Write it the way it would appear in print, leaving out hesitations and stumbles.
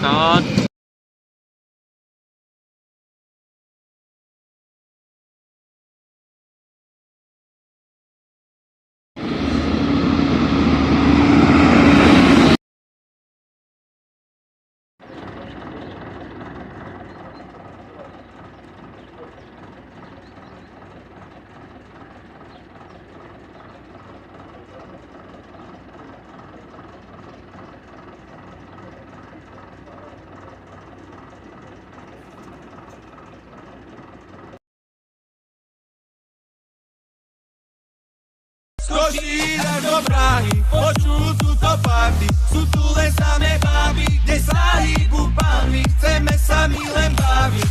Start. Skočí až do Prahy, počujú túto party. Sú tu len samé baby, kde sa hýbu palmy. Chceme sa my len baviť.